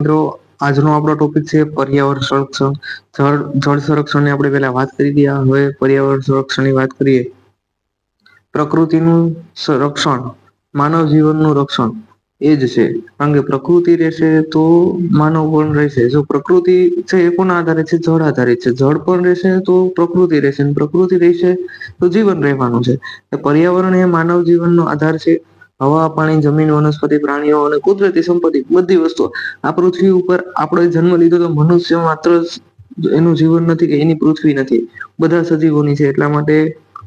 મિત્રો, આજનો આપણો ટોપિક છે પર્યાવરણ સંરક્ષણ. જળ સંરક્ષણની આપણે પેલા વાત કરી દઈએ. હવે પર્યાવરણ સંરક્ષણની વાત કરીએ. પ્રકૃતિનું સંરક્ષણ, માનવ જીવનનું રક્ષણ એ જ છે. કારણ કે પ્રકૃતિ રહેશે તો માનવ પણ રહેશે. જો પ્રકૃતિ છે એ કોના આધારિત છે? જળ આધારિત છે. જળ પણ રહેશે તો પ્રકૃતિ રહેશે, પ્રકૃતિ રહેશે તો જીવન રહેવાનું છે. પર્યાવરણ એ માનવ જીવનનો આધાર છે. હવા, પાણી, જમીન, વનસ્પતિ, પ્રાણીઓ અને કુદરતી સંપત્તિ બધી વસ્તુઓ આ પૃથ્વી ઉપર આપણે જન્મ લીધો તો મનુષ્ય માત્ર એનું જીવન નથી કે એની પૃથ્વી નથી, બધા સજીવોની છે. એટલા માટે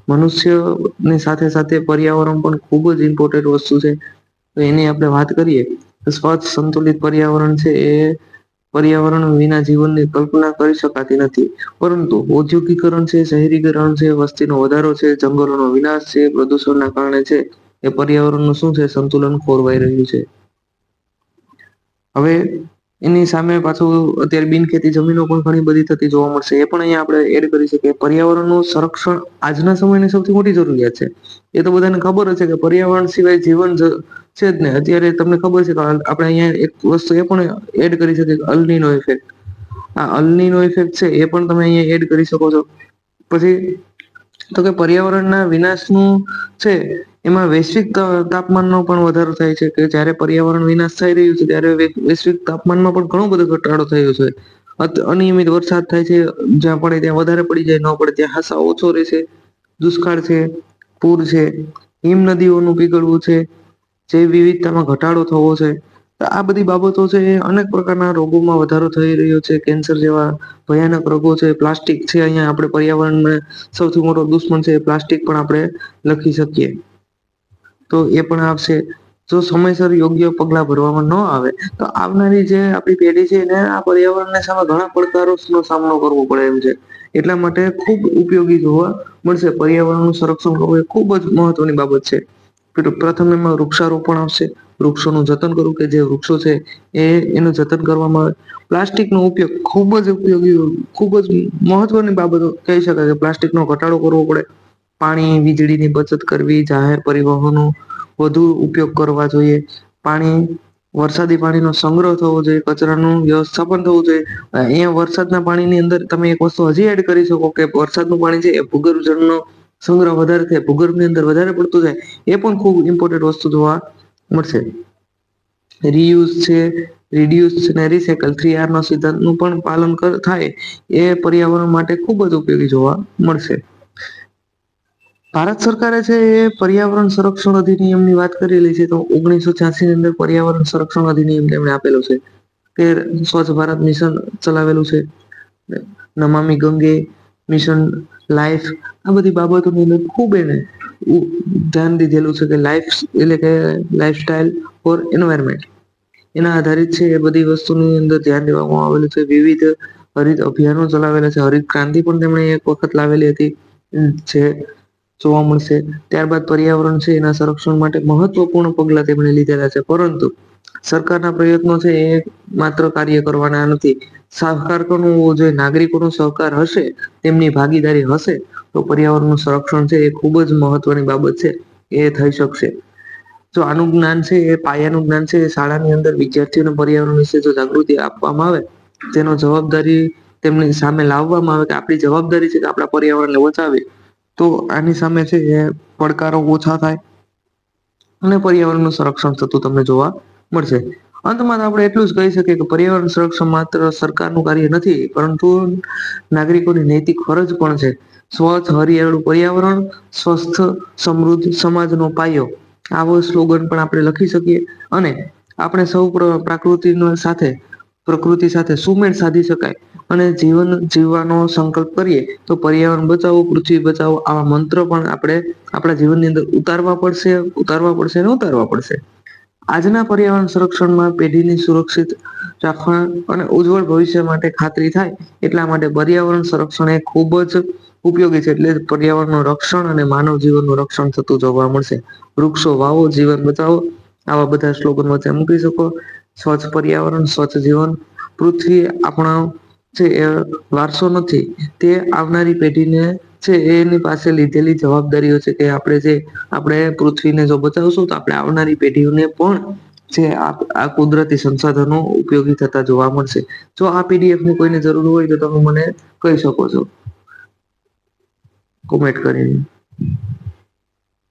મનુષ્યની સાથે સાથે પર્યાવરણ પણ ખૂબ જ ઇમ્પોર્ટન્ટ વસ્તુ છે. તો એની આપણે વાત કરીએ તો સ્વચ્છ સંતુલિત પર્યાવરણ છે એ પર્યાવરણ વિના જીવનની કલ્પના કરી શકાતી નથી. પરંતુ ઔદ્યોગિકરણ છે, શહેરીકરણ છે, વસ્તીનો વધારો છે, જંગલોનો વિનાશ છે, પ્રદૂષણના કારણે છે એ પર્યાવરણનું શું છે? સંતુલન ખોરવાઈ રહ્યું છે. હવે એની સામે પાછું અત્યારે બિનખેતી જમીનો પણ ઘણી બધી થતી જોવા મળશે. એ પણ અહીંયા આપણે એડ કરી શકીએ. પર્યાવરણનું સંરક્ષણ આજના સમયની સૌથી મોટી જરૂરિયાત છે. એ તો બધાને ખબર જ છે કે પર્યાવરણ સિવાય જીવન છે જ ને. અત્યારે તમને ખબર છે કે આપણે અહીંયા એક વસ્તુ એ પણ એડ કરી શકીએ કે અલનીનો ઇફેક્ટ. આ અલનીનો ઇફેક્ટ છે એ પણ તમે અહીંયા એડ કરી શકો છો. પછી તો કે પર્યાવરણના વિનાશનું છે એમાં વૈશ્વિક તાપમાનનો પણ વધારો થાય છે. કે જયારે પર્યાવરણ વિનાશ થઈ રહ્યું છે ત્યારે વૈશ્વિક તાપમાનમાં પણ ઘણો બધો ઘટાડો થયો છે. અનિયમિત વરસાદ થાય છે. જ્યાં પડે ત્યાં વધારે પડી જાય, ન પડે ત્યાં હાવ ઓછો રહેશે. દુષ્કાળ છે, પૂર છે, હિમ નદીઓનું પીગળવું છે, જૈવ વિવિધતામાં ઘટાડો થવો છે. આ બધી બાબતો છે એ અનેક પ્રકારના રોગોમાં વધારો થઈ રહ્યો છે. કેન્સર જેવા ભયાનક રોગો છે. પ્લાસ્ટિક છે, અહીંયા આપણે પર્યાવરણને સૌથી મોટો દુશ્મન છે. પ્લાસ્ટિક પણ આપણે લખી શકીએ તો એ પણ આવશે. જો સમયસર યોગ્ય પગલા ભરવામાં ન આવે તો આવનારી જે આપણી પેઢી છે એને આ પર્યાવરણને સામે ઘણા પડકારોનો સામનો કરવો પડે એમ છે. એટલા માટે ખૂબ ઉપયોગી જોવા મળશે. પર્યાવરણનું સંરક્ષણ કરવું એ ખૂબ જ મહત્વની બાબત છે. પ્રથમ એમાં વૃક્ષારોપણ આવશે. વૃક્ષોનું જતન કરવું, કે જે વૃક્ષો છે એનું જતન કરવામાં આવે. પ્લાસ્ટિકનો ઉપયોગ ખૂબ જ ઉપયોગી, ખૂબ જ મહત્વની બાબતો કહી શકાય કે પ્લાસ્ટિકનો ઘટાડો કરવો પડે. પાણી, વીજળીની બચત કરવી, જાહેર પરિવહનો વધુ ઉપયોગ કરવા જોઈએ. પાણી, વરસાદી પાણીનો સંગ્રહ થવો જોઈએ. કચરાનું વ્યવસ્થાપન થવું જોઈએ. અહીંયા વરસાદના પાણીની અંદર તમે એક વસ્તુ હજી એડ કરી શકો કે વરસાદનું પાણી છે એ ભૂગર્ભ જળનો સંગ્રહ વધારે થાય, ભૂગર્ભની અંદર વધારે પડતું જાય. એ પણ ખૂબ ઇમ્પોર્ટન્ટ વસ્તુ જોવા મળશે. રિયુઝ છે, રીડ્યુસ અને રીસાયકલ 3R ના સિદ્ધાંતનું પણ પાલન થાય એ પર્યાવરણ માટે ખૂબ જ ઉપયોગી જોવા મળશે. ભારત સરકારે છે એ પર્યાવરણ સંરક્ષણ અધિનિયમની વાત કરેલી છે. તો 1986 ની અંદર પર્યાવરણ સંરક્ષણ અધિનિયમ તેમણે આપેલો છે કે સ્વચ્છ ભારત મિશન ચલાવેલું છે. નમામિ ગંગે મિશન, લાઈફ, આ બધી બાબતોની અંદર ખૂબ એને ધ્યાન દીધેલું છે કે લાઈફ એટલે કે લાઈફ સ્ટાઈલ ફોર એન્વાયરમેન્ટ એના આધારિત છે. એ બધી વસ્તુની અંદર ધ્યાન દેવામાં આવેલું છે. વિવિધ હરિત અભિયાનો ચલાવેલા છે. હરિત ક્રાંતિ પણ તેમણે એક વખત લાવેલી હતી જે જોવા મળશે. ત્યારબાદ પર્યાવરણ છે એના સંરક્ષણ માટે મહત્વપૂર્ણ પગલા તેમણે લીધેલા છે. પરંતુ સરકારના પ્રયત્નો છે એ માત્ર કાર્ય કરવાના નથી. સહકાર પણ હોવો જોઈએ. નાગરિકોનો સહકાર હશે, તેમની ભાગીદારી હશે તો પર્યાવરણનું સંરક્ષણ છે એ ખૂબ જ મહત્વની બાબત છે એ થઈ શકશે. જો આનું જ્ઞાન છે એ પાયાનું જ્ઞાન છે એ શાળાની અંદર વિદ્યાર્થીઓને પર્યાવરણ વિશે જો જાગૃતિ આપવામાં આવે, તેનો જવાબદારી તેમની સામે લાવવામાં આવે કે આપણી જવાબદારી છે કે આપણા પર્યાવરણને બચાવીએ, તો આની સામે છે એ પડકારો ઓછા થાય અને પર્યાવરણનું સંરક્ષણ થતું તમને જોવા મળશે. અંતમાં તો આપણે એટલું જ કહી શકીએ કે પર્યાવરણ સંરક્ષણ માત્ર સરકારનું કાર્ય નથી, પરંતુ નાગરિકોની નૈતિક ફરજ પણ છે. સ્વચ્છ હરિયાળું પર્યાવરણ, સ્વસ્થ સમૃદ્ધ સમાજનો પાયો, આવો સ્લોગન પણ આપણે લખી શકીએ. અને આપણે સૌ પ્રકૃતિ સાથે સુમેળ સાધી શકાય અને જીવન જીવવાનો સંકલ્પ કરીએ તો પર્યાવરણ બચાવો, પૃથ્વી બચાવો આવા મંત્ર પણ આપણે આપણા જીવનની અંદર ઉતારવા પડશે. આજના પર્યાવરણ સંરક્ષણમાં પેઢીની સુરક્ષિત રાખવા અને ઉજ્જવળ ભવિષ્ય માટે ખાતરી થાય એટલા માટે પર્યાવરણ સંરક્ષણ એ ખૂબ જ ઉપયોગી છે. એટલે પર્યાવરણનું રક્ષણ અને માનવ જીવનનું રક્ષણ થતું જોવા મળશે. વૃક્ષો વાવો, જીવન બચાવો, આવા બધા સ્લોગન વચ્ચે મૂકી શકો. સ્વચ્છ પર્યાવરણ, સ્વચ્છ જીવન. પૃથ્વી આપણા છે એ વારસો નથી, તે આવનારી પેઢીને છે એની પાસે લીધેલી જવાબદારીઓ છે કે આપણે પૃથ્વીને જો બચાવશું તો આપણે આવનારી પેઢીઓને પણ છે આ કુદરતી સંસાધનો ઉપયોગી થતા જોવા મળશે. જો આ પીડીએફ ની કોઈને જરૂર હોય તો તમે મને કહી શકો છો કોમેન્ટ કરીને.